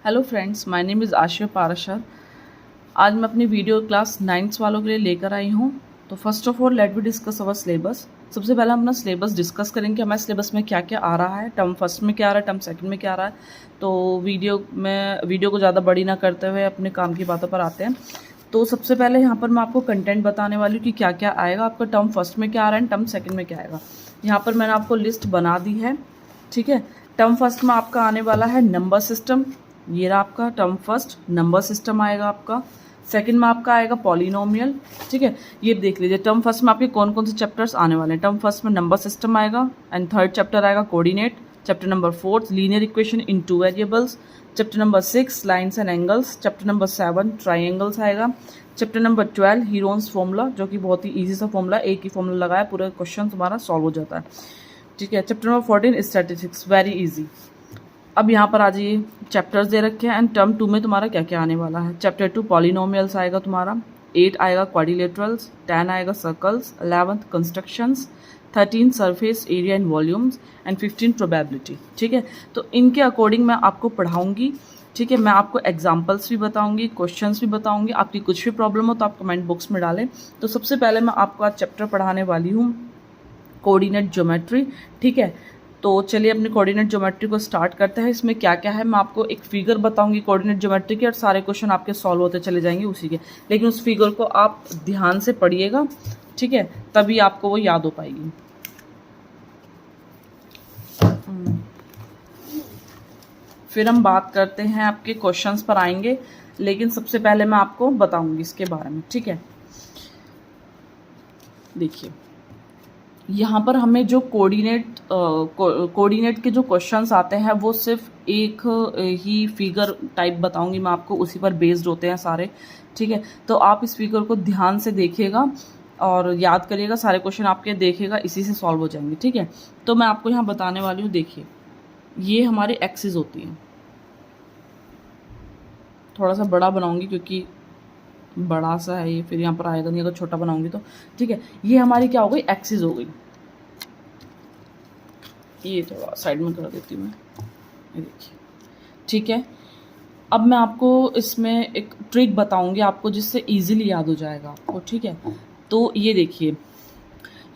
Hello friends, my name is Asia Parashar. आज मैं अपनी वीडियो क्लास 9th वालों के लिए लेकर आई हूँ। तो first of all let we discuss our syllabus. सबसे पहले हम अपना सिलेबस डिस्कस करेंगे हमारे सिलेबस में क्या क्या आ रहा है, टर्म फर्स्ट में क्या आ रहा है, टर्म सेकंड में क्या आ रहा है। तो वीडियो को ज़्यादा बड़ी ना करते हुए अपने काम की बातों पर आते हैं। तो सबसे पहले यहाँ पर मैं आपको कंटेंट बताने वाली हूँ कि क्या क्या आएगा। आपका टर्म फर्स्ट में क्या आ रहा है, टर्म सेकंड में क्या आएगा। यहाँ पर मैंने आपको लिस्ट बना दी है, ठीक है। टर्म फर्स्ट में आपका आने वाला है नंबर सिस्टम। ये रहा आपका टर्म फर्स्ट, नंबर सिस्टम आएगा आपका। सेकंड में आपका आएगा पॉलिनोमियल, ठीक है। ये देख लीजिए टर्म फर्स्ट में आपके कौन कौन से चैप्टर्स आने वाले हैं। टर्म फर्स्ट में नंबर सिस्टम आएगा एंड थर्ड चैप्टर आएगा coordinate. Chapter number 4 linear equation in 2 variables. Chapter number 6 lines and angles. Chapter number 7 triangles आएगा। चैप्टर नंबर 12 हीरोन्स फॉर्मूला, जो कि बहुत ही ईजी सा फॉर्मूला, एक ही फॉर्मूला लगाया पूरा क्वेश्चन तुम्हारा सॉल्व हो जाता है, ठीक है। Chapter number 14 statistics, very easy. अब यहाँ पर आ जाइए, चैप्टर्स दे रखे हैं एंड टर्म 2 में तुम्हारा क्या क्या आने वाला है। चैप्टर 2 पॉलिनोमियल्स आएगा तुम्हारा, 8 आएगा क्वाड्रिलेटरल्स, 10 आएगा circles, 11 constructions, 13 surface area and volumes and 15 probability, ठीक है। तो इनके अकॉर्डिंग मैं आपको पढ़ाऊंगी, ठीक है। मैं आपको एग्जाम्पल्स भी बताऊंगी, क्वेश्चंस भी बताऊंगी। आपकी कुछ भी प्रॉब्लम हो तो आप कमेंट बॉक्स में डालें। तो सबसे पहले मैं आपको आज चैप्टर पढ़ाने वाली हूँ कोऑर्डिनेट ज्योमेट्री, ठीक है। तो चलिए अपनी कोऑर्डिनेट ज्योमेट्री को स्टार्ट करते हैं। इसमें क्या क्या है मैं आपको एक फिगर बताऊंगी कोऑर्डिनेट ज्योमेट्री की, और सारे क्वेश्चन आपके सॉल्व होते चले जाएंगे उसी के। लेकिन उस फिगर को आप ध्यान से पढ़िएगा, ठीक है, तभी आपको वो याद हो पाएगी। फिर हम बात करते हैं, आपके क्वेश्चंस पर आएंगे, लेकिन सबसे पहले मैं आपको बताऊंगी इसके बारे में, ठीक है। देखिए यहाँ पर हमें जो कोऑर्डिनेट के जो क्वेश्चंस आते हैं वो सिर्फ एक ही फिगर टाइप बताऊंगी मैं आपको, उसी पर बेस्ड होते हैं सारे, ठीक है। तो आप इस फिगर को ध्यान से देखिएगा और याद करिएगा, सारे क्वेश्चन आपके देखिएगा, इसी से सॉल्व हो जाएंगे, ठीक है। तो मैं आपको यहाँ बताने वाली हूँ, देखिए ये हमारी एक्सिस होती है। थोड़ा सा बड़ा बनाऊंगी क्योंकि बड़ा सा है ये, फिर यहाँ पर आएगा नहीं अगर छोटा बनाऊंगी तो, ठीक है। ये हमारी क्या हो गई, एक्सिस हो गई। ये थोड़ा साइड में कर देती हूँ मैं, ये देखिए, ठीक है। अब मैं आपको इसमें एक ट्रिक बताऊंगी आपको, जिससे इजीली याद हो जाएगा आपको, ठीक है। तो ये देखिए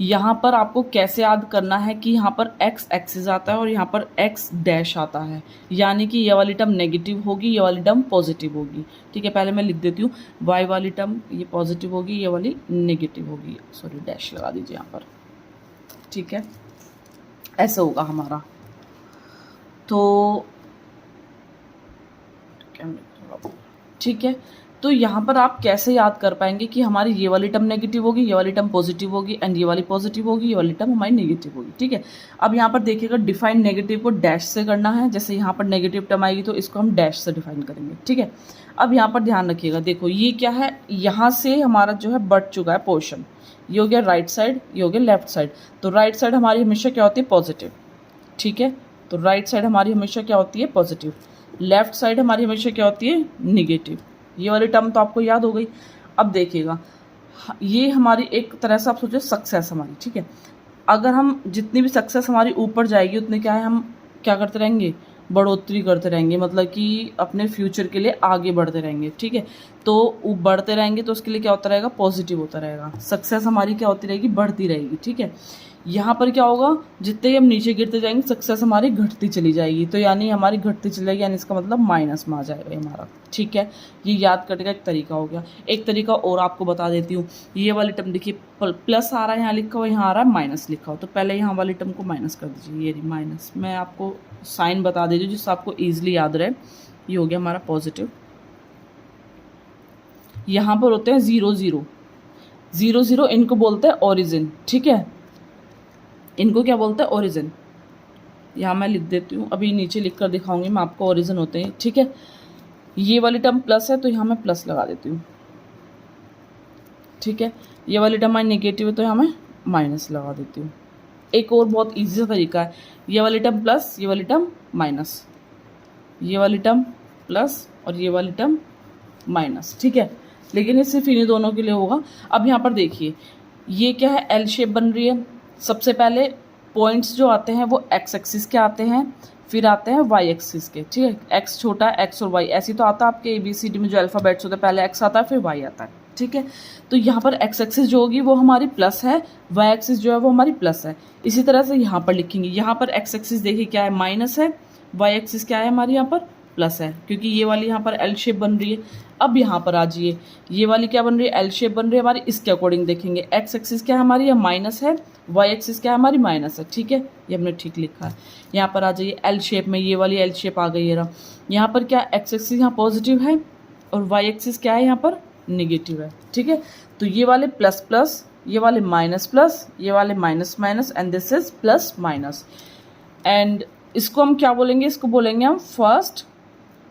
यहाँ पर आपको कैसे याद करना है कि यहाँ पर एक्स एक्सिस आता है और यहाँ पर एक्स डैश आता है, यानी कि ये वाली टर्म नेगेटिव होगी, ये वाली टर्म पॉजिटिव होगी, ठीक है। पहले मैं लिख देती हूँ, वाई वाली टर्म ये पॉजिटिव होगी, ये वाली नेगेटिव होगी, सॉरी डैश लगा दीजिए यहाँ पर, ठीक है। ऐसा होगा हमारा। तो ठीक है, तो यहाँ पर आप कैसे याद कर पाएंगे कि हमारी ये वाली टर्म नेगेटिव होगी, ये वाली टर्म पॉजिटिव होगी एंड ये वाली पॉजिटिव होगी, ये वाली टर्म हमारी नेगेटिव होगी, ठीक है। अब यहाँ पर देखिएगा डिफाइन नेगेटिव को डैश से करना है। जैसे यहाँ पर नेगेटिव टर्म आएगी तो इसको हम डैश से डिफाइन करेंगे, ठीक है। अब यहाँ पर ध्यान रखिएगा, देखो ये क्या है, यहाँ से हमारा जो है बढ़ चुका है पोर्शन, ये हो गया राइट साइड, ये हो गया लेफ्ट साइड। तो राइट साइड हमारी हमेशा क्या होती है, पॉजिटिव, ठीक है। तो राइट साइड हमारी हमेशा क्या होती है, पॉजिटिव। लेफ्ट साइड हमारी हमेशा क्या होती है, निगेटिव। ये वाली टर्म तो आपको याद हो गई। अब देखिएगा ये हमारी एक तरह से आप सोचो सक्सेस हमारी, ठीक है। अगर हम जितनी भी सक्सेस हमारी ऊपर जाएगी उतने क्या है, हम क्या करते रहेंगे, बढ़ोतरी करते रहेंगे, मतलब कि अपने फ्यूचर के लिए आगे बढ़ते रहेंगे, ठीक है। तो बढ़ते रहेंगे तो उसके लिए क्या होता रहेगा, पॉजिटिव होता रहेगा। सक्सेस हमारी क्या होती रहेगी, बढ़ती रहेगी, ठीक है। यहाँ पर क्या होगा, जितने ही हम नीचे गिरते जाएंगे सक्सेस हमारी घटती चली जाएगी, तो यानी हमारी घटती चली जाएगी, यानी इसका मतलब माइनस में आ जाएगा हमारा, ठीक है। ये याद करने का एक तरीका हो गया। एक तरीका और आपको बता देती हूँ, ये वाली टर्म देखिए प्लस आ रहा है यहाँ लिखा हुआ, यहाँ आ रहा है माइनस लिखा हो, तो पहले यहाँ वाली टर्म को माइनस कर दीजिए, ये माइनस। मैं आपको साइन बता देती हूँ जिससे आपको ईजिली याद रहे। ये हो गया हमारा पॉजिटिव। यहाँ पर होते हैं 0 0 0 0, इनको बोलते हैं ओरिजिन, ठीक है। इनको क्या बोलते हैं, ओरिजिन। यहाँ मैं लिख देती हूँ, अभी नीचे लिख कर दिखाऊंगी मैं आपको, ओरिजिन होते हैं, ठीक है। ये वाली टर्म प्लस है तो यहाँ मैं प्लस लगा देती हूँ, ठीक है। ये वाली टर्म हमारी नेगेटिव है तो यहाँ मैं माइनस लगा देती हूँ। एक और बहुत ईजी सा तरीका है, ये वाली टर्म प्लस, ये वाली टर्म माइनस, ये वाली टर्म प्लस और ये वाली टर्म माइनस, ठीक है। लेकिन ये सिर्फ इन्हीं दोनों के लिए होगा। अब यहाँ पर देखिए ये क्या है, एल शेप बन रही है। सबसे पहले पॉइंट्स जो आते हैं वो एक्स एक्सिस के आते हैं, फिर आते हैं वाई एक्सिस के, ठीक है, एक्स छोटा एक्स और वाई, ऐसी तो आता है आपके ABCD में जो अल्फ़ाबेट्स होते हैं, पहले एक्स आता है फिर वाई आता है, ठीक है। तो यहाँ पर एक्स एक्सिस जो होगी वो हमारी प्लस है, वाई एक्सिस जो है वो हमारी प्लस है। इसी तरह से यहाँ पर लिखेंगे, यहाँ पर एक्स एक्सिस देखिए क्या है, माइनस है, वाई एक्सिस क्या है हमारी यहाँ पर प्लस है, क्योंकि ये वाली यहाँ पर एल शेप बन रही है। अब यहाँ पर आ जाइए, ये वाली क्या बन रही है, एल शेप बन रही है हमारी, इसके अकॉर्डिंग देखेंगे, एक्स एक्सिस क्या है हमारी, ये माइनस है, वाई एक्सिस क्या है हमारी माइनस है, ठीक है, ये हमने ठीक लिखा है। यहाँ पर आ जाइए एल शेप में, ये वाली एल शेप आ गई है। यहाँ पर क्या एक्स एक्सिस यहाँ पॉजिटिव है और वाई एक्सिस क्या है यहाँ पर निगेटिव है, ठीक है। तो ये वाले प्लस प्लस, ये वाले माइनस प्लस, ये वाले minus minus, and this is plus minus. And इसको हम क्या बोलेंगे, इसको बोलेंगे हम फर्स्ट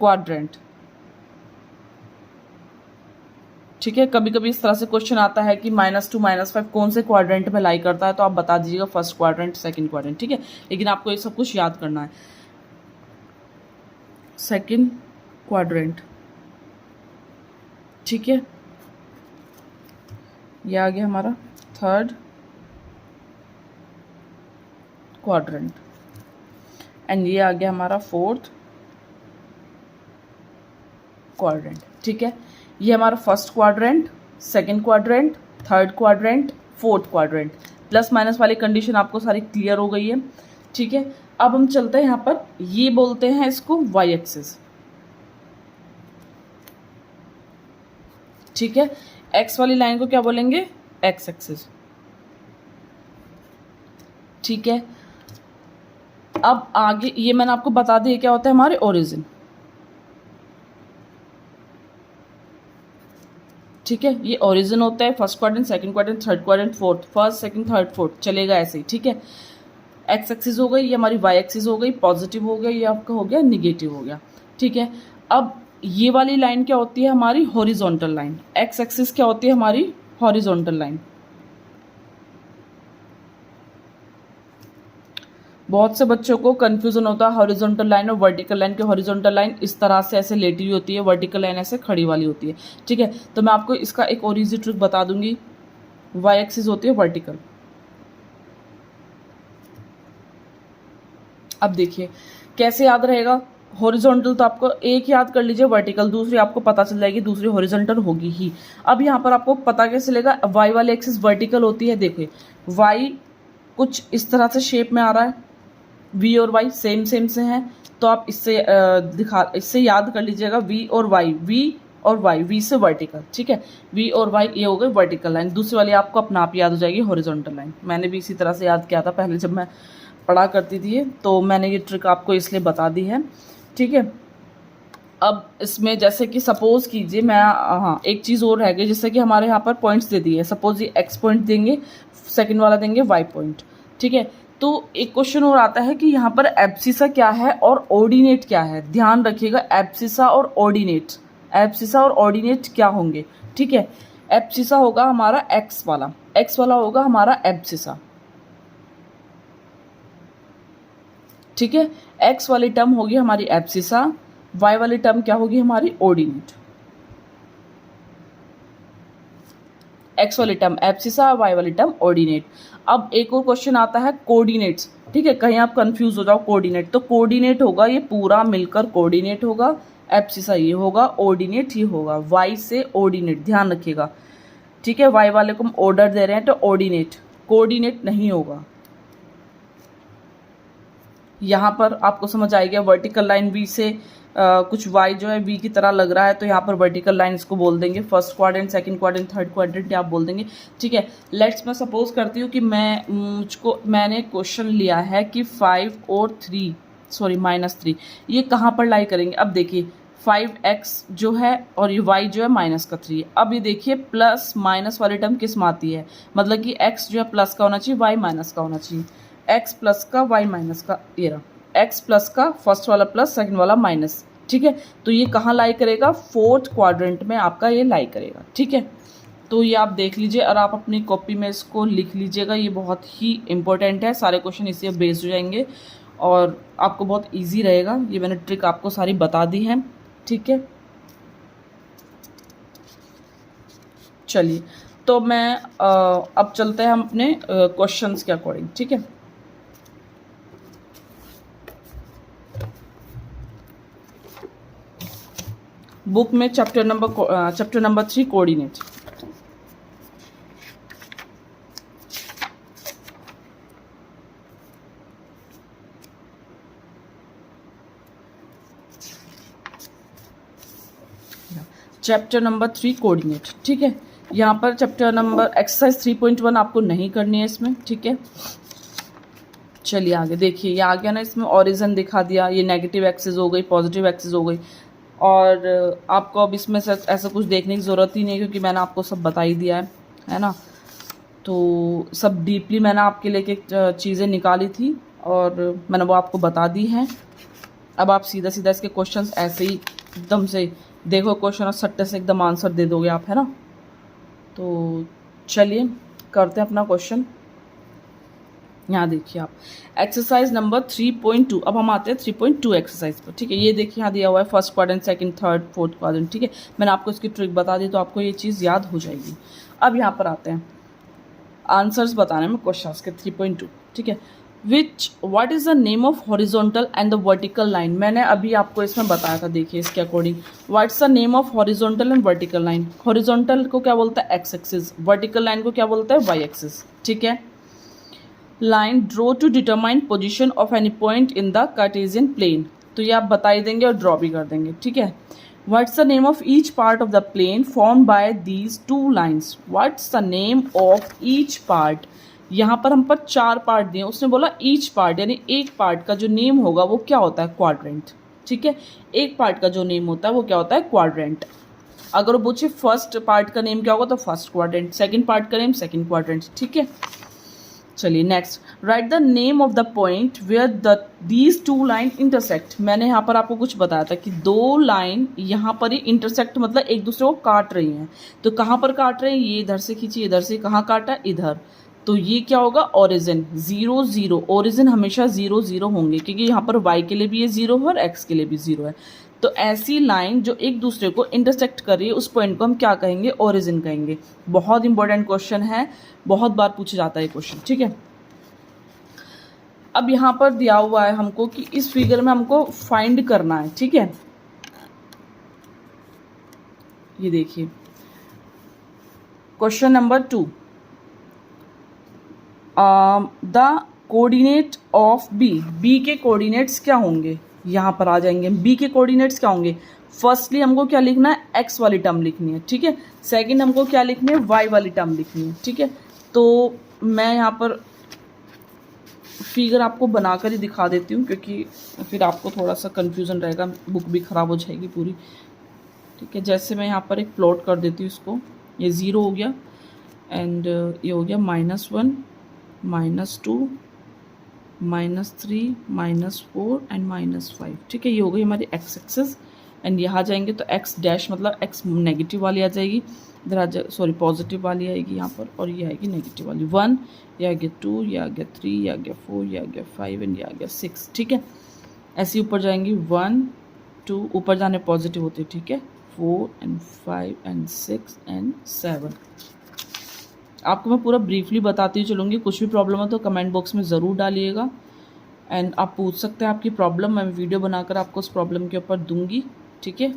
क्वाड्रेंट, ठीक है। कभी कभी इस तरह से क्वेश्चन आता है कि -2 -5 कौन से क्वाड्रेंट में लाई करता है, तो आप बता दीजिएगा फर्स्ट क्वाड्रेंट सेकंड क्वाड्रेंट, ठीक है। लेकिन आपको ये सब कुछ याद करना है। सेकंड क्वाड्रेंट, ठीक है, ये आ गया हमारा थर्ड क्वाड्रेंट, एंड ये आ गया हमारा फोर्थ क्वाड्रेंट, ठीक है। ये हमारा first quadrant, second quadrant, third quadrant, fourth quadrant. Plus minus वाली कंडीशन आपको सारी क्लियर हो गई है, ठीक है। अब हम चलते हैं यहाँ पर, ये बोलते हैं इसको वाई एक्सिस, ठीक है। एक्स वाली लाइन को क्या बोलेंगे, एक्स एक्सिस, ठीक है। अब आगे ये मैंने आपको बता दिया क्या होता है हमारे ओरिजिन, ठीक है। ये ओरिजिन होता है, first quadrant, second quadrant, third quadrant, fourth, first second third fourth, चलेगा ऐसे ही, ठीक है। एक्स एक्सिस हो गई, ये हमारी वाई एक्सिस हो गई, पॉजिटिव हो गया, ये आपका हो गया निगेटिव हो गया, ठीक है। अब ये वाली लाइन क्या होती है हमारी हॉरिजॉन्टल लाइन, एक्स एक्सिस क्या होती है हमारी हॉरिजॉन्टल लाइन। बहुत से बच्चों को कंफ्यूजन होता है हॉरिजॉन्टल लाइन और वर्टिकल लाइन के। हॉरिजॉन्टल लाइन इस तरह से ऐसे लेटी हुई होती है, वर्टिकल लाइन ऐसे खड़ी वाली होती है, ठीक है। तो मैं आपको इसका एक और इजी ट्रिक बता दूंगी। वाई एक्सिस होती है वर्टिकल, अब देखिए कैसे याद रहेगा। हॉरिजॉन्टल तो आपको एक याद कर लीजिए, वर्टिकल दूसरी आपको पता चल जाएगी, दूसरी हॉरिजॉन्टल होगी ही। अब यहाँ पर आपको पता कैसे चलेगा, वाई वाली एक्सिस वर्टिकल होती है, देखिए वाई कुछ इस तरह से शेप में आ रहा है, वी और वाई सेम सेम से हैं, तो आप इससे याद कर लीजिएगा वी और वाई, वी और वाई, वी से वर्टिकल, ठीक है। वी और वाई ये हो गई वर्टिकल लाइन, दूसरी वाली आपको अपना आप याद हो जाएगी हॉरिजॉन्टल लाइन। मैंने भी इसी तरह से याद किया था पहले जब मैं पढ़ा करती थी, तो मैंने ये ट्रिक आपको इसलिए बता दी है, ठीक है। अब इसमें जैसे कि सपोज कीजिए मैं, हाँ एक चीज़ और रह गई, जैसे कि हमारे यहाँ पर पॉइंट्स दे दिए, सपोज ये एक्स पॉइंट देंगे, सेकंड वाला देंगे वाई पॉइंट, ठीक है। तो एक क्वेश्चन और आता है कि यहाँ पर एब्सिसा क्या है और ऑर्डिनेट क्या है। ध्यान रखिएगा, एब्सिसा और ऑर्डिनेट, एब्सिसा और ऑर्डिनेट क्या होंगे, ठीक है। एब्सिसा होगा हमारा एक्स वाला होगा हमारा एब्सिसा, ठीक है। एक्स वाली टर्म होगी हमारी एब्सिसा, वाई वाली टर्म क्या होगी हमारी ऑर्डिनेट। एक्स वाली टर्म एब्सिसा, वाई वाली टर्म ऑर्डिनेट। अब एक और क्वेश्चन आता है कोऑर्डिनेट्स, ठीक है, कहीं आप कंफ्यूज हो जाओ कोऑर्डिनेट, तो कोऑर्डिनेट होगा ये पूरा मिलकर कोऑर्डिनेट होगा, एब्सिसा ये होगा, ऑर्डिनेट ये होगा, वाई से ऑर्डिनेट, ध्यान रखिएगा, ठीक है। वाई वाले को हम ऑर्डर दे रहे हैं तो ऑर्डिनेट, कोऑर्डिनेट नहीं होगा। यहाँ पर आपको समझ आएगा, वर्टिकल लाइन वी से कुछ वाई जो है वी की तरह लग रहा है, तो यहाँ पर वर्टिकल लाइन इसको बोल देंगे first quadrant, second quadrant, third quadrant आप बोल देंगे, ठीक है। लेट्स मैं सपोज करती हूँ कि मैंने क्वेश्चन लिया है कि 5 और 3 सॉरी -3 ये कहाँ पर लाई करेंगे। अब देखिए 5x जो है और ये y जो है -3 है। अब ये देखिए प्लस माइनस वाली टर्म किस में आती है, मतलब कि x जो है प्लस का होना चाहिए, y माइनस का होना चाहिए, x प्लस का y माइनस का, ये रहा x प्लस का फर्स्ट वाला प्लस सेकंड वाला माइनस, ठीक है। तो ये कहाँ लाई करेगा, फोर्थ क्वाड्रेंट में आपका ये लाई करेगा, ठीक है। तो ये आप देख लीजिए और आप अपनी कॉपी में इसको लिख लीजिएगा, ये बहुत ही इंपॉर्टेंट है, सारे क्वेश्चन इससे बेस्ड हो जाएंगे और आपको बहुत ईजी रहेगा। ये मैंने ट्रिक आपको सारी बता दी है, ठीक है। चलिए तो मैं अब चलते हैं हम अपने क्वेश्चंस के अकॉर्डिंग, ठीक है। बुक में chapter number 3 coordinate. Chapter number 3 coordinate, ठीक है। यहाँ पर चैप्टर नंबर एक्सरसाइज 3.1 आपको नहीं करनी है इसमें, ठीक है। चलिए आगे देखिए, ये आ गया ना, इसमें ओरिजिन दिखा दिया, ये नेगेटिव एक्सिस हो गई, पॉजिटिव एक्सिस हो गई, और आपको अब इसमें से ऐसा कुछ देखने की ज़रूरत ही नहीं क्योंकि मैंने आपको सब बता ही दिया है ना। तो सब डीपली मैंने आपके लिए चीज़ें निकाली थी और मैंने वो आपको बता दी हैं। अब आप सीधा सीधा इसके क्वेश्चंस ऐसे ही एकदम से देखो क्वेश्चन और सट्टे से एकदम आंसर दे दोगे आप, है ना। तो चलिए करते हैं अपना क्वेश्चन। यहाँ देखिए आप, एक्सरसाइज नंबर 3.2। अब हम आते हैं 3.2 एक्सरसाइज पर, ठीक है। ये देखिए यहाँ दिया हुआ है first quadrant, second, third, fourth quadrant, ठीक है। मैंने आपको इसकी ट्रिक बता दी तो आपको ये चीज़ याद हो जाएगी। अब यहाँ पर आते हैं आंसर्स बताने में क्वेश्चन के 3.2, ठीक है। What is the name of horizontal and the vertical line. मैंने अभी आपको इसमें बताया था, देखिए इसके according, what's the name of horizontal and vertical line. Horizontal को क्या बोलता है, एक्स एक्सिस, वर्टिकल लाइन को क्या बोलता है, वाई एक्सिस, ठीक है। Line draw to determine position of any point in the Cartesian plane. तो ये आप बता ही देंगे और ड्रॉ भी कर देंगे, ठीक है। What's the name of each part of the plane form by these two lines. What's the name of each part. यहाँ पर हम पर 4 पार्ट दिए, उसने बोला ईच पार्ट, यानी एक पार्ट का जो नेम होगा वो क्या होता है, क्वाड्रेंट, ठीक है। एक पार्ट का जो नेम होता है वो क्या होता है, क्वाड्रेंट। अगर वो पूछे फर्स्ट पार्ट का नेम क्या होगा तो फर्स्ट क्वाड्रेंट, सेकंड पार्ट का नेम सेकंड क्वाड्रेंट, ठीक है। चलिए next, right the name of the point where these two line intersect. मैंने यहाँ पर आपको कुछ बताया था कि 2 लाइन यहाँ पर ही इंटरसेक्ट, मतलब एक दूसरे को काट रही हैं। तो कहाँ पर काट रहे हैं, ये इधर से खींची, इधर से, कहाँ काटा, इधर। तो ये क्या होगा, ओरिजिन 0 0। ओरिजिन हमेशा 0 0 होंगे क्योंकि यहाँ पर y के लिए भी ये 0 है और x के लिए भी 0 है। तो ऐसी लाइन जो एक दूसरे को इंटरसेक्ट कर रही है उस पॉइंट को हम क्या कहेंगे, ओरिजिन कहेंगे। बहुत इंपॉर्टेंट क्वेश्चन है, बहुत बार पूछा जाता है ये क्वेश्चन, ठीक है। अब यहाँ पर दिया हुआ है हमको कि इस फिगर में हमको फाइंड करना है, ठीक है। ये देखिए question number 2, the coordinate of B के कोऑर्डिनेट्स क्या होंगे, यहाँ पर आ जाएंगे। बी के कोऑर्डिनेट्स क्या होंगे, फर्स्टली हमको क्या लिखना है, एक्स वाली टर्म लिखनी है, ठीक है। सेकंड हमको क्या लिखनी है, वाई वाली टर्म लिखनी है, ठीक है। तो मैं यहाँ पर फिगर आपको बनाकर ही दिखा देती हूँ क्योंकि फिर आपको थोड़ा सा कन्फ्यूज़न रहेगा, बुक भी ख़राब हो जाएगी पूरी, ठीक है। जैसे मैं यहाँ पर एक प्लॉट कर देती हूँ इसको, ये 0 हो गया एंड ये हो गया -1 -2 -3 -4 एंड -5, ठीक है। ये हो गई हमारी एक्स एक्सिस एंड यहाँ जाएंगे तो एक्स डैश मतलब एक्स नेगेटिव वाली आ जाएगी, इधर आ जाए, सॉरी पॉजिटिव वाली आएगी यहाँ पर, और ये आएगी नेगेटिव वाली 1, ये आ गया 2, ये आ गया 3, ये आ गया 4, ये आ गया 5 एंड ये आ गया 6, ठीक है। ऐसे ऊपर जाएंगी 1 2, ऊपर जाने पॉजिटिव होते, ठीक है, 4 एंड 5 एंड 6 एंड 7। आपको मैं पूरा ब्रीफली बताती चलूँगी, कुछ भी प्रॉब्लम हो तो कमेंट बॉक्स में ज़रूर डालिएगा एंड आप पूछ सकते हैं आपकी प्रॉब्लम, मैं वीडियो बनाकर आपको उस प्रॉब्लम के ऊपर दूंगी, ठीक है।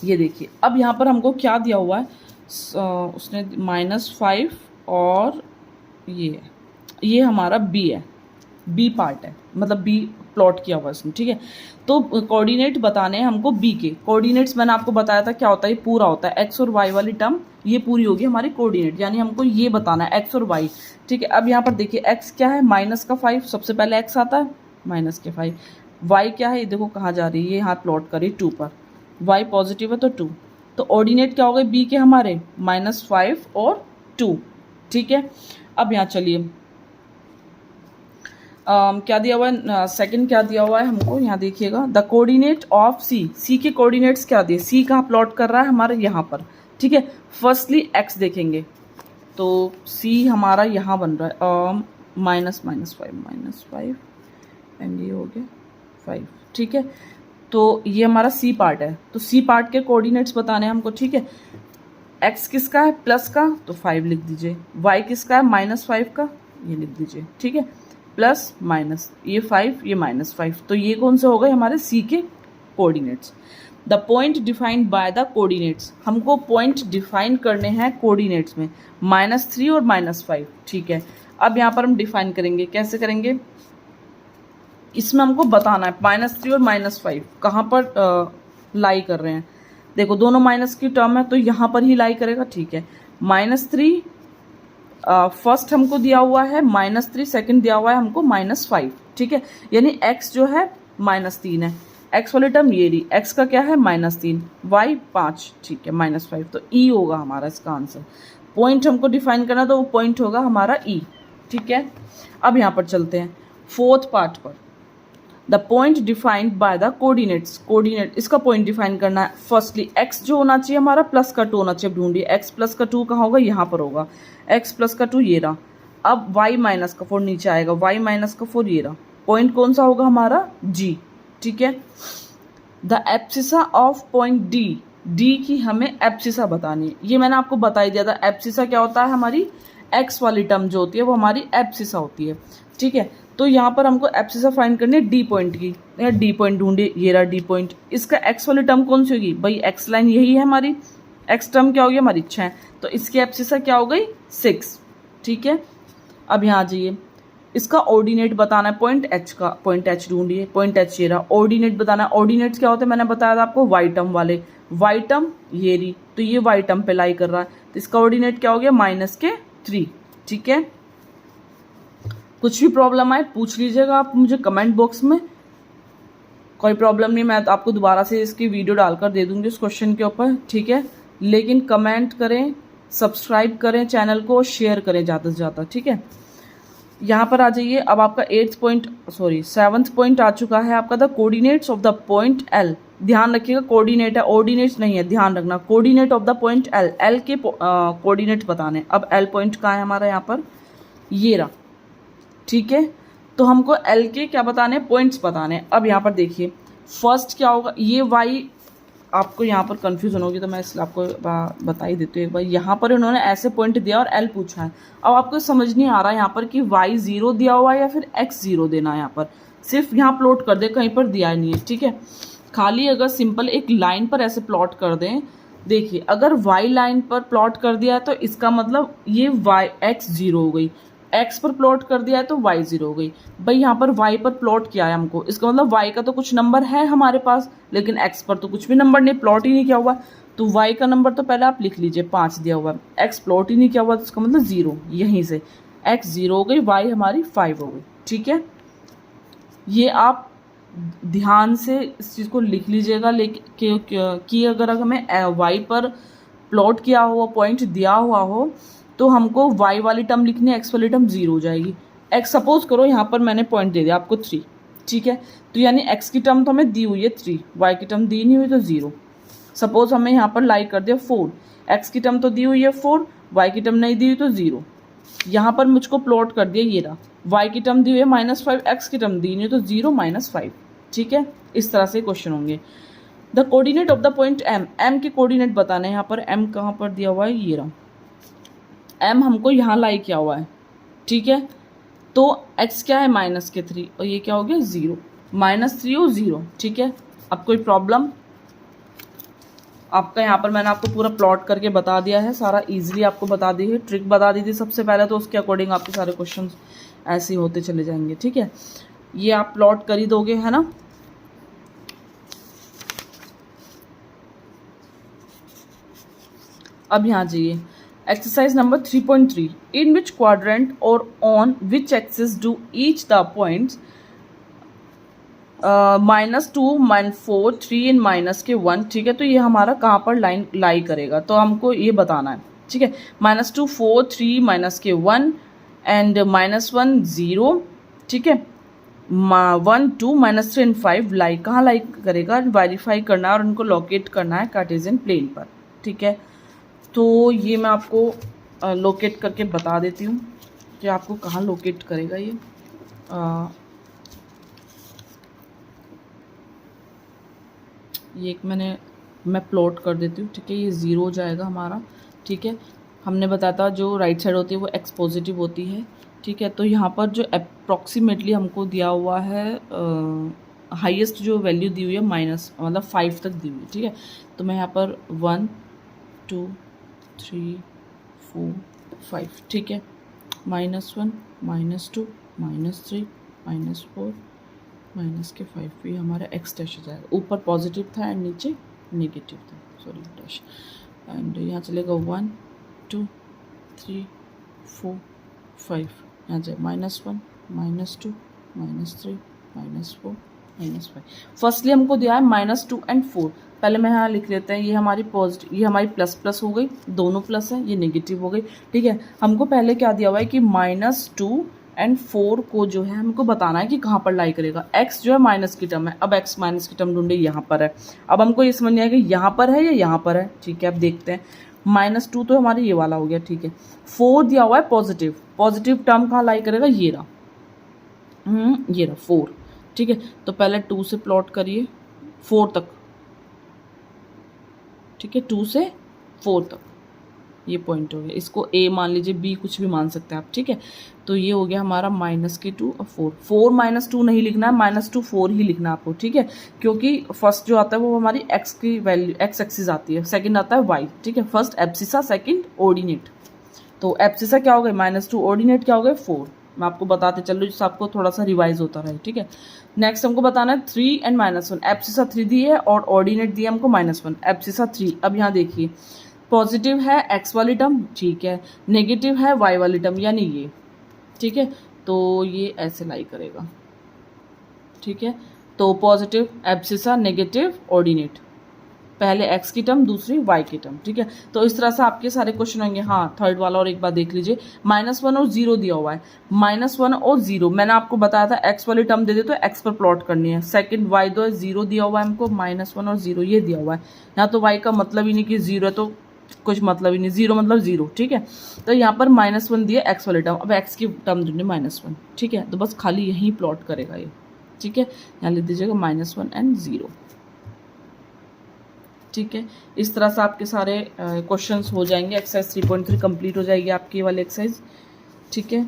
ये देखिए अब यहाँ पर हमको क्या दिया हुआ है, उसने -5 और ये हमारा बी है, बी पार्ट है, मतलब बी प्लॉट किया हुआ है इसमें, ठीक है। तो कोऑर्डिनेट बताने हैं हमको बी के। कोऑर्डिनेट्स मैंने आपको बताया था क्या होता है, ये पूरा होता है, एक्स और वाई वाली टर्म ये पूरी होगी हमारी कोऑर्डिनेट, यानी हमको ये बताना है एक्स और वाई, ठीक है। अब यहाँ पर देखिए एक्स क्या है, -5, सबसे पहले एक्स आता है -5, वाई क्या है, ये देखो कहाँ जा रही है, ये यहाँ प्लॉट करी 2 पर, वाई पॉजिटिव है तो 2, तो ऑर्डिनेट क्या हो गए बी के हमारे -5 और 2, ठीक है। अब यहाँ चलिए क्या दिया हुआ है, सेकंड क्या दिया हुआ है हमको, यहाँ देखिएगा, द कोऑर्डिनेट ऑफ सी के कोऑर्डिनेट्स क्या दिए, सी कहाँ प्लॉट कर रहा है हमारे यहाँ पर, ठीक है। फर्स्टली एक्स देखेंगे तो सी हमारा यहाँ बन रहा है -5 एंड ये हो गया 5, ठीक है। तो ये हमारा सी पार्ट है, तो सी पार्ट के कोऑर्डिनेट्स बताने हैं हमको, ठीक है। एक्स किसका है, प्लस का, तो 5 लिख दीजिए, वाई किसका है -5 का, ये लिख दीजिए, ठीक है, प्लस माइनस, ये 5 ये -5, तो ये कौन से हो गए हमारे सी के coordinates. The point defined by the coordinates, हमको पॉइंट डिफाइन करने हैं कोऑर्डिनेट्स में -3 और -5, ठीक है। अब यहाँ पर हम डिफाइन करेंगे, कैसे करेंगे, इसमें हमको बताना है -3 और -5 कहाँ पर लाई कर रहे हैं। देखो दोनों माइनस की टर्म है तो यहाँ पर ही लाई करेगा, ठीक है। -3 फर्स्ट हमको दिया हुआ है -3, सेकंड दिया हुआ है हमको -5, ठीक है। यानी x जो है -3 है, x वाली टर्म ये रही, x का क्या है -3, y 5, ठीक है, -5, तो e होगा हमारा इसका आंसर। पॉइंट हमको डिफाइन करना तो वो पॉइंट होगा हमारा e, ठीक है। अब यहाँ पर चलते हैं फोर्थ पार्ट पर। The point defined by the coordinates, coordinate इसका पॉइंट डिफाइन करना है। फर्स्टली x जो होना चाहिए हमारा +2 होना चाहिए, ढूंढिए x +2 कहाँ होगा, यहाँ पर होगा, x +2 ये रहा। अब y -4 नीचे आएगा, y -4 ये रहा, पॉइंट कौन सा होगा हमारा g, ठीक है। The abscissa of point d की हमें एब्सिसा बतानी है, ये मैंने आपको बता ही दिया था। एब्सिसा क्या होता है, हमारी x वाली टर्म जो होती है वो हमारी एब्सिसा होती है, ठीक है। तो यहाँ पर हमको एब्सिसा फाइंड करनी है डी पॉइंट की, डी पॉइंट ढूंढिए, ये रहा डी पॉइंट। इसका एक्स वाली टर्म कौन सी होगी भाई, एक्स लाइन यही है हमारी, एक्स टर्म क्या होगी हमारी 6, तो इसकी एब्सिसा क्या हो गई 6, ठीक है। अब यहाँ आ जाइए, इसका ऑर्डिनेट बताना है पॉइंट एच का, पॉइंट एच ढूंढिए, पॉइंट एच ये रहा। ऑर्डिनेट बताना है, ऑर्डिनेट्स क्या होते हैं मैंने बताया था आपको, वाई टर्म वाले, वाई टर्म ये रही, तो ये वाई टर्म पे लाई कर रहा है, तो इसका ऑर्डिनेट क्या हो गया -3, ठीक है। कुछ भी प्रॉब्लम आए पूछ लीजिएगा आप मुझे कमेंट बॉक्स में, कोई प्रॉब्लम नहीं, मैं आपको दोबारा से इसकी वीडियो डालकर दे दूंगी उस क्वेश्चन के ऊपर, ठीक है। लेकिन कमेंट करें, सब्सक्राइब करें चैनल को, शेयर करें ज़्यादा से ज़्यादा, ठीक है। यहाँ पर आ जाइए, अब आपका 7th पॉइंट आ चुका है आपका, the coordinates of the point L। ध्यान रखिएगा कोऑर्डिनेट है, ऑर्डिनेट्स नहीं है, ध्यान रखना। Coordinate of the point L के कोऑर्डिनेट बताने। अब L पॉइंट कहाँ है हमारा, यहाँ पर ये रहा, ठीक है। तो हमको L के क्या बताने, पॉइंट्स बताने। अब यहाँ पर देखिए फर्स्ट क्या होगा, ये y, आपको यहाँ पर कन्फ्यूजन होगी तो मैं इसलिए आपको बता ही देती हूँ एक बार। यहाँ पर इन्होंने ऐसे पॉइंट दिया और L पूछा है, अब आपको समझ नहीं आ रहा है यहाँ पर कि y 0 दिया हुआ है या फिर x 0 देना है। यहाँ पर सिर्फ यहाँ प्लॉट कर दे, कहीं पर दिया नहीं है, ठीक है। खाली अगर सिंपल एक लाइन पर ऐसे प्लॉट कर दें, देखिए अगर y लाइन पर प्लॉट कर दिया है तो इसका मतलब ये x 0 हो गई, x पर प्लॉट कर दिया है तो y 0 हो गई। भाई यहाँ पर y पर प्लॉट किया है हमको, इसका मतलब y का तो कुछ नंबर है हमारे पास, लेकिन x पर तो कुछ भी नंबर नहीं, प्लॉट ही नहीं किया हुआ, तो y का नंबर तो पहले आप लिख लीजिए 5 दिया हुआ है, x प्लॉट ही नहीं किया हुआ तो इसका मतलब 0, यहीं से x 0 हो गई, y हमारी 5 हो गई, ठीक है। ये आप ध्यान से इस चीज़ को लिख लीजिएगा, लेकिन कि अगर हमें y पर प्लॉट किया हुआ पॉइंट दिया हुआ हो तो हमको y वाली टर्म लिखनी है, x वाली टर्म 0 हो जाएगी। x सपोज करो यहाँ पर मैंने पॉइंट दे दिया आपको 3, ठीक है, तो यानी x की टर्म तो हमें दी हुई है 3, y की टर्म दी नहीं हुई तो 0। सपोज हमें यहाँ पर लाई कर दिया 4, x की टर्म तो दी हुई है 4, y की टर्म नहीं दी हुई तो 0। यहाँ पर मुझको प्लॉट कर दिया ये रहा, y की टर्म दी हुई है -5, x की टर्म दी नहीं तो 0 -5, ठीक है। इस तरह से क्वेश्चन होंगे। The coordinate of the point m के कोऑर्डिनेट बताने हैं। यहाँ पर m कहाँ पर दिया हुआ है, ये रहा, m हमको यहाँ लाई किया हुआ है, ठीक है। तो x क्या है -3 और ये क्या हो गया 0, -3 और 0, ठीक है। अब कोई प्रॉब्लम, आपका यहाँ पर मैंने आपको पूरा प्लॉट करके बता दिया है, सारा इजीली आपको बता दी है, ट्रिक बता दी थी सबसे पहले, तो उसके अकॉर्डिंग आपके सारे क्वेश्चंस ऐसे ही होते चले जाएंगे, ठीक है। ये आप प्लॉट कर ही दोगे, है ना। अब यहाँ जाइए, exercise number 3.3, in which quadrant or on which axis do each the points -2, -4, 3 and -1, ठीक है। तो ये हमारा कहाँ पर लाइन लाई करेगा, तो हमको ये बताना है, ठीक है। -2 4, 3 -1 एंड -1 0, ठीक है। 1 2 -3 एंड 5 लाई कहाँ लाई करेगा, वेरीफाई करना है और उनको लोकेट करना है कार्टेशियन प्लेन पर, ठीक है। तो ये मैं आपको लोकेट करके बता देती हूँ कि आपको कहाँ लोकेट करेगा ये। ये एक मैं प्लॉट कर देती हूँ, ठीक है। ये 0 हो जाएगा हमारा, ठीक है। हमने बताया था जो राइट साइड होती है वो x पॉजिटिव होती है, ठीक है। तो यहाँ पर जो अप्रॉक्सीमेटली हमको दिया हुआ है हाईएस्ट जो वैल्यू दी हुई है माइनस मतलब 5 तक दी हुई है, ठीक है। तो मैं यहाँ पर 1 2 3 4 5, ठीक है, -1 -2 -3 -4 माइनस के 5 भी हमारा एक्स डैश हो जाएगा। ऊपर पॉजिटिव था एंड नीचे नेगेटिव था, सॉरी डैश। एंड यहाँ चलेगा 1 2 3 4 5, यहाँ जाए -1 -2 -3 -4 -5। फर्स्टली हमको दिया है -2 एंड 4। पहले मैं यहाँ लिख लेते हैं, ये हमारी पॉजिटिव, ये हमारी प्लस प्लस हो गई, दोनों प्लस है, ये नेगेटिव हो गई, ठीक है। हमको पहले क्या दिया हुआ है कि -2 एंड 4 को जो है हमको बताना है कि कहाँ पर लाई करेगा। x जो है माइनस की टर्म है, अब x माइनस की टर्म ढूंढे, यहाँ पर है। अब हमको ये समझ नहीं आया कि यहाँ पर है या यहाँ पर है, ठीक है। अब देखते हैं, -2 तो हमारे ये वाला हो गया, ठीक है। 4 दिया हुआ है पॉजिटिव, पॉजिटिव टर्म कहाँ लाई करेगा, ये रहा, ये रहा 4, ठीक है। तो पहले 2 से प्लॉट करिए 4 तक, ठीक है, 2 से 4 तक ये पॉइंट हो गया। इसको a मान लीजिए, b कुछ भी मान सकते हैं आप, ठीक है। तो ये हो गया हमारा -2 और 4। 4 -2 नहीं लिखना है, -2 4 ही लिखना है आपको, ठीक है। क्योंकि फर्स्ट जो आता है वो हमारी x की वैल्यू, x एक्सिस आती है, सेकंड आता है y, ठीक है। First abscissa, second ordinate. तो एब्सिसा क्या हो गया -2, ऑर्डिनेट क्या हो गया 4। मैं आपको बताते चल रही हूँ जिससे आपको थोड़ा सा रिवाइज होता रहे, ठीक है। नेक्स्ट हमको बताना है 3 एंड -1। एब्सिसा 3 दी है और ऑर्डिनेट दिया हमको -1, एब्सिसा 3। अब यहाँ देखिए, पॉजिटिव है x वाली टर्म, ठीक है, नेगेटिव है y वाली टर्म यानी ये, ठीक है। तो ये ऐसे लाई करेगा, ठीक है। तो पॉजिटिव एब्सिसा, नेगेटिव ऑर्डिनेट, पहले x की टर्म, दूसरी y की टर्म, ठीक है। तो इस तरह से आपके सारे क्वेश्चन होंगे। हाँ, थर्ड वाला और एक बार देख लीजिए, -1 और 0 दिया हुआ है, -1 और 0 मैंने आपको बताया था x वाली टर्म दे दे तो x पर प्लॉट करनी है। सेकंड y दो है, 0 दिया हुआ है हमको, -1 और 0 ये दिया हुआ है। यहाँ तो y का मतलब ही नहीं कि 0 है तो कुछ मतलब ही नहीं, 0 मतलब 0, ठीक है। तो यहाँ पर -1 दिया x वाली टर्म, अब x की टर्म ढूंढे -1, ठीक है। तो बस खाली यहीं प्लॉट करेगा ये, ठीक है। यहाँ लिख दीजिएगा -1 एंड 0, ठीक है। इस तरह से आपके सारे क्वेश्चंस हो जाएंगे। एक्सरसाइज 3.3 कंप्लीट हो जाएगी आपकी वाली एक्सरसाइज, ठीक है।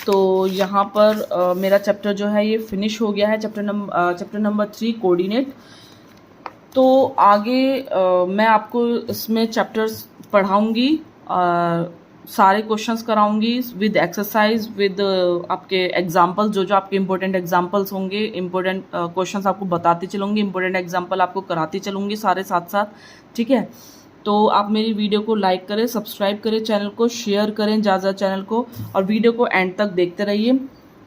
तो यहाँ पर मेरा चैप्टर जो है ये फिनिश हो गया है, चैप्टर नंबर 3 कोऑर्डिनेट। तो आगे मैं आपको इसमें चैप्टर्स पढ़ाऊँगी, सारे क्वेश्चंस कराऊंगी विद एक्सरसाइज, विद आपके एग्जाम्पल्स, जो आपके इंपॉर्टेंट एग्जाम्पल्स होंगे, इंपॉर्टेंट क्वेश्चंस आपको बताती चलूँगी, इंपॉर्टेंट एग्जाम्पल आपको कराती चलूँगी सारे साथ साथ, ठीक है। तो आप मेरी वीडियो को लाइक करें, सब्सक्राइब करें, चैनल को शेयर करें ज़्यादा चैनल को, और वीडियो को एंड तक देखते रहिए,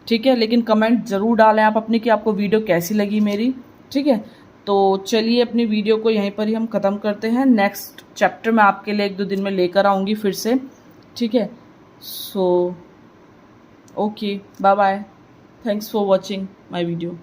ठीक है। लेकिन कमेंट ज़रूर डालें आप अपनी कि आपको वीडियो कैसी लगी मेरी, ठीक है। तो चलिए अपनी वीडियो को यहीं पर ही हम ख़त्म करते हैं। नेक्स्ट चैप्टर मैं आपके लिए 1-2 दिन में लेकर आऊँगी फिर से, ठीक है। So okay, bye bye, thanks for watching my video.